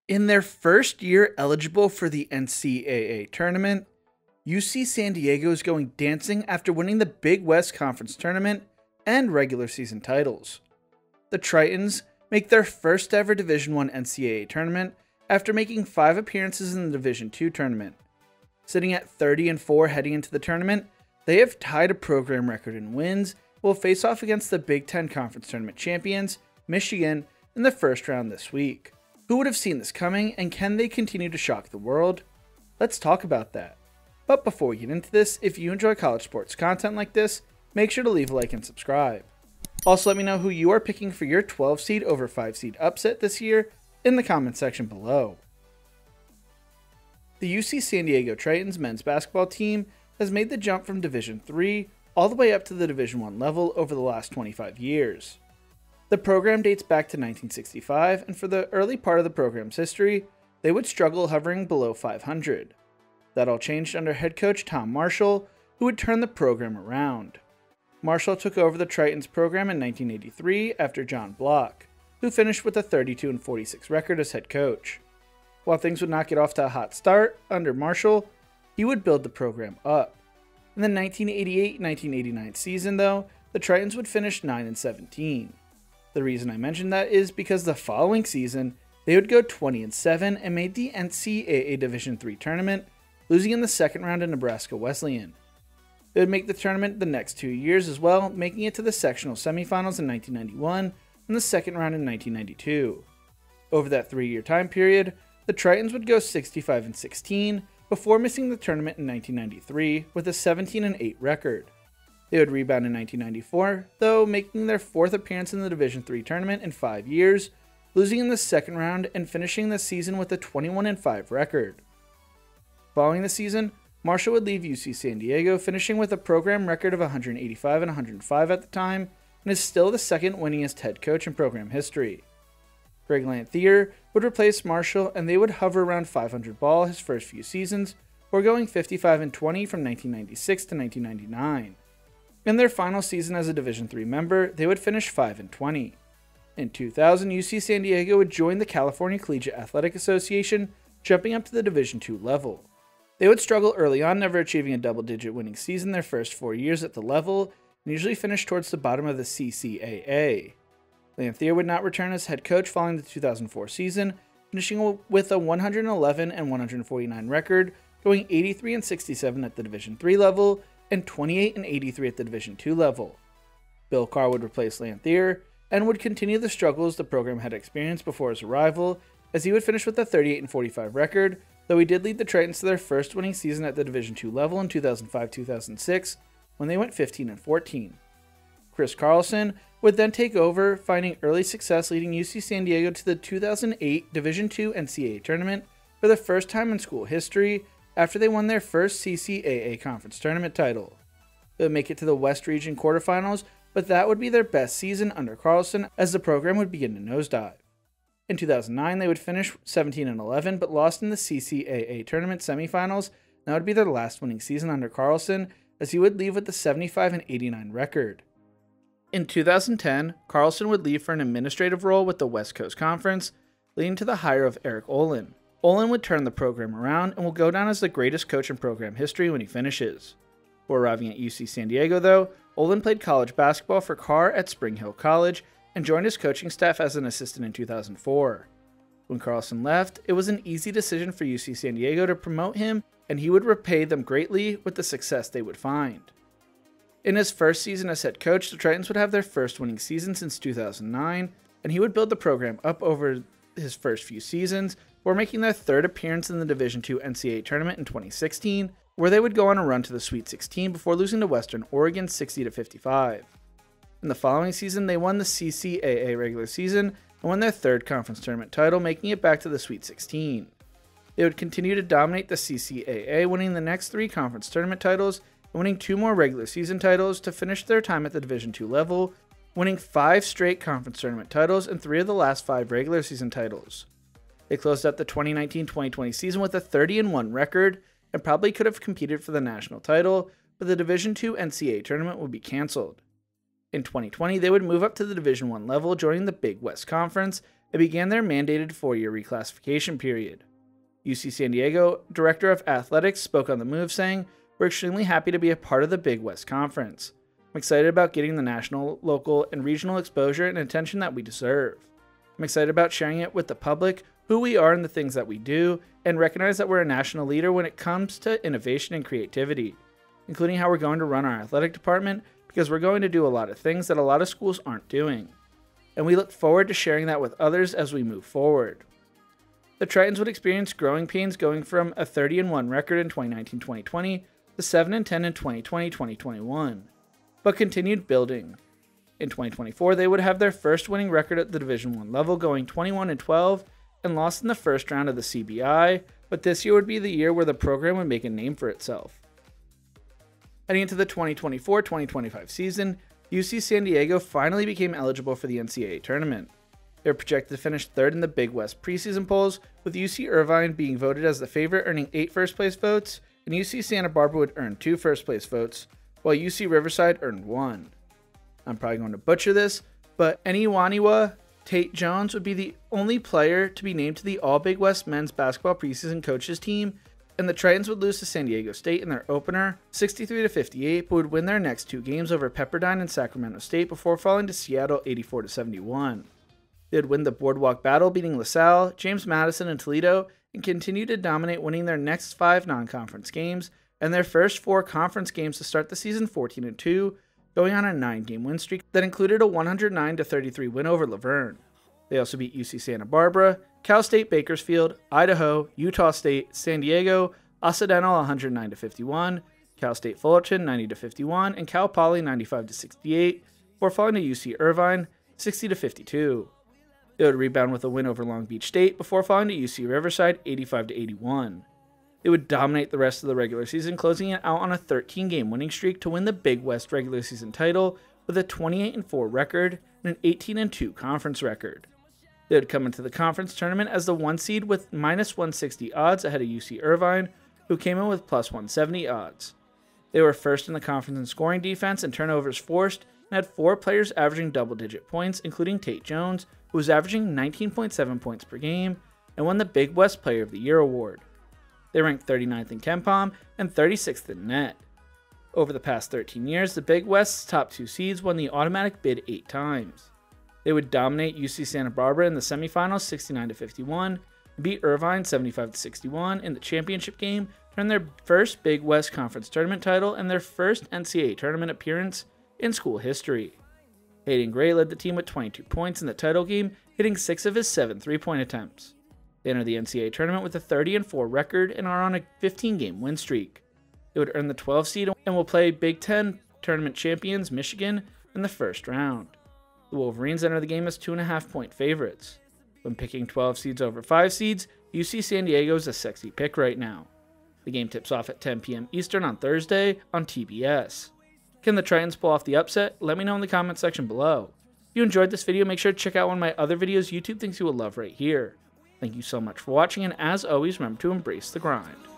In their first year eligible for the NCAA tournament, UC San Diego is going dancing after winning the Big West Conference tournament and regular season titles. The Tritons make their first ever Division I NCAA tournament after making 5 appearances in the Division II tournament. Sitting at 30-4 heading into the tournament, they have tied a program record in wins and will face off against the Big Ten Conference tournament champions, Michigan, in the first round this week. Who would have seen this coming, and can they continue to shock the world? Let's talk about that. But before we get into this, if you enjoy college sports content like this, make sure to leave a like and subscribe. Also, let me know who you are picking for your 12 seed over 5 seed upset this year in the comment section below. The UC San Diego Tritons men's basketball team has made the jump from Division III all the way up to the Division I level over the last 25 years. The program dates back to 1965, and for the early part of the program's history, they would struggle hovering below 500. That all changed under head coach Tom Marshall, who would turn the program around. Marshall took over the Tritons program in 1983 after John Block, who finished with a 32-46 record as head coach. While things would not get off to a hot start under Marshall, he would build the program up. In the 1988-1989 season, though, the Tritons would finish 9-17. The reason I mention that is because the following season, they would go 20-7 and made the NCAA Division III tournament, losing in the second round to Nebraska Wesleyan. They would make the tournament the next 2 years as well, making it to the sectional semifinals in 1991 and the second round in 1992. Over that 3-year time period, the Tritons would go 65-16 before missing the tournament in 1993 with a 17-8 record. They would rebound in 1994, though, making their 4th appearance in the Division III tournament in 5 years, losing in the second round and finishing the season with a 21-5 record. Following the season, Marshall would leave UC San Diego, finishing with a program record of 185-105 at the time, and is still the second winningest head coach in program history. Greg Lanthier would replace Marshall, and they would hover around 500 ball his first few seasons, or going 55-20 from 1996 to 1999. In their final season as a Division III member, they would finish 5-20. In 2000, UC San Diego would join the California Collegiate Athletic Association, jumping up to the Division II level. They would struggle early on, never achieving a double-digit winning season their first 4 years at the level, and usually finished towards the bottom of the CCAA. Lanthier would not return as head coach following the 2004 season, finishing with a 111-149 record, going 83-67 at the Division III level, and 28-83 at the Division II level. Bill Carr would replace Lanthier and would continue the struggles the program had experienced before his arrival, as he would finish with a 38-45 record, though he did lead the Tritons to their first winning season at the Division II level in 2005-2006, when they went 15-14. Chris Carlson would then take over, finding early success leading UC San Diego to the 2008 Division II NCAA tournament for the first time in school history, after they won their first CCAA conference tournament title. They would make it to the West Region quarterfinals, but that would be their best season under Carlson, as the program would begin to nosedive. In 2009, they would finish 17-11, but lost in the CCAA tournament semifinals, and that would be their last winning season under Carlson, as he would leave with a 75-89 record. In 2010, Carlson would leave for an administrative role with the West Coast Conference, leading to the hire of Eric Olin. Olin would turn the program around and will go down as the greatest coach in program history when he finishes. Before arriving at UC San Diego, though, Olin played college basketball for Carr at Spring Hill College and joined his coaching staff as an assistant in 2004. When Carlson left, it was an easy decision for UC San Diego to promote him, and he would repay them greatly with the success they would find. In his first season as head coach, the Tritons would have their first winning season since 2009, and he would build the program up over his first few seasons, before making their 3rd appearance in the Division II NCAA tournament in 2016, where they would go on a run to the Sweet 16 before losing to Western Oregon 60-55. In the following season, they won the CCAA regular season and won their 3rd conference tournament title, making it back to the Sweet 16. They would continue to dominate the CCAA, winning the next 3 conference tournament titles and winning 2 more regular season titles to finish their time at the Division II level, winning 5 straight conference tournament titles and 3 of the last 5 regular season titles. They closed out the 2019-2020 season with a 30-1 record and probably could have competed for the national title, but the Division II NCAA tournament would be canceled. In 2020, they would move up to the Division I level, joining the Big West Conference, and began their mandated 4-year reclassification period. UC San Diego Director of Athletics spoke on the move, saying, "We're extremely happy to be a part of the Big West Conference. I'm excited about getting the national, local, and regional exposure and attention that we deserve. I'm excited about sharing it with the public, who we are and the things that we do, and recognize that we're a national leader when it comes to innovation and creativity, including how we're going to run our athletic department, because we're going to do a lot of things that a lot of schools aren't doing. And we look forward to sharing that with others as we move forward." The Tritons would experience growing pains going from a 30-1 record in 2019-2020 to 7-10 in 2020-2021, but continued building. In 2024, they would have their first winning record at the Division I level, going 21-12 and lost in the first round of the CBI, but this year would be the year where the program would make a name for itself. Heading into the 2024-2025 season, UC San Diego finally became eligible for the NCAA tournament. They were projected to finish third in the Big West preseason polls, with UC Irvine being voted as the favorite, earning 8 first-place votes, and UC Santa Barbara would earn 2 first-place votes, while UC Riverside earned 1. I'm probably going to butcher this, but Eniwaniwa Tate Jones would be the only player to be named to the All-Big West men's basketball preseason coaches team, and the Tritons would lose to San Diego State in their opener, 63-58, but would win their next 2 games over Pepperdine and Sacramento State before falling to Seattle 84-71. They would win the Boardwalk Battle, beating LaSalle, James Madison, and Toledo, and continue to dominate, winning their next 5 non-conference games, and their first 4 conference games to start the season 14-2, going on a 9-game win streak that included a 109-33 win over Laverne. They also beat UC Santa Barbara, Cal State Bakersfield, Idaho, Utah State, San Diego, Occidental 109-51, Cal State Fullerton 90-51, and Cal Poly 95-68, before falling to UC Irvine 60-52. They would rebound with a win over Long Beach State before falling to UC Riverside 85-81. They would dominate the rest of the regular season, closing it out on a 13-game winning streak to win the Big West regular season title with a 28-4 record and an 18-2 conference record. They would come into the conference tournament as the 1 seed with -160 odds ahead of UC Irvine, who came in with +170 odds. They were first in the conference in scoring defense and turnovers forced, and had 4 players averaging double-digit points, including Tate Jones, who was averaging 19.7 points per game, and won the Big West Player of the Year award. They ranked 39th in KenPom and 36th in net. Over the past 13 years, the Big West's top 2 seeds won the automatic bid 8 times. They would dominate UC Santa Barbara in the semifinals 69-51, and beat Irvine 75-61 in the championship game, to earn their first Big West Conference tournament title and their first NCAA tournament appearance in school history. Hayden Gray led the team with 22 points in the title game, hitting 6 of his 7 3-point attempts. They enter the NCAA tournament with a 30-4 record and are on a 15-game win streak. They would earn the 12th seed and will play Big Ten tournament champions Michigan in the first round. The Wolverines enter the game as 2.5-point favorites. When picking 12 seeds over 5 seeds, UC San Diego is a sexy pick right now. The game tips off at 10 p.m. Eastern on Thursday on TBS. Can the Tritons pull off the upset? Let me know in the comment section below. If you enjoyed this video, make sure to check out one of my other videos YouTube thinks you will love right here. Thank you so much for watching, and as always, remember to embrace the grind.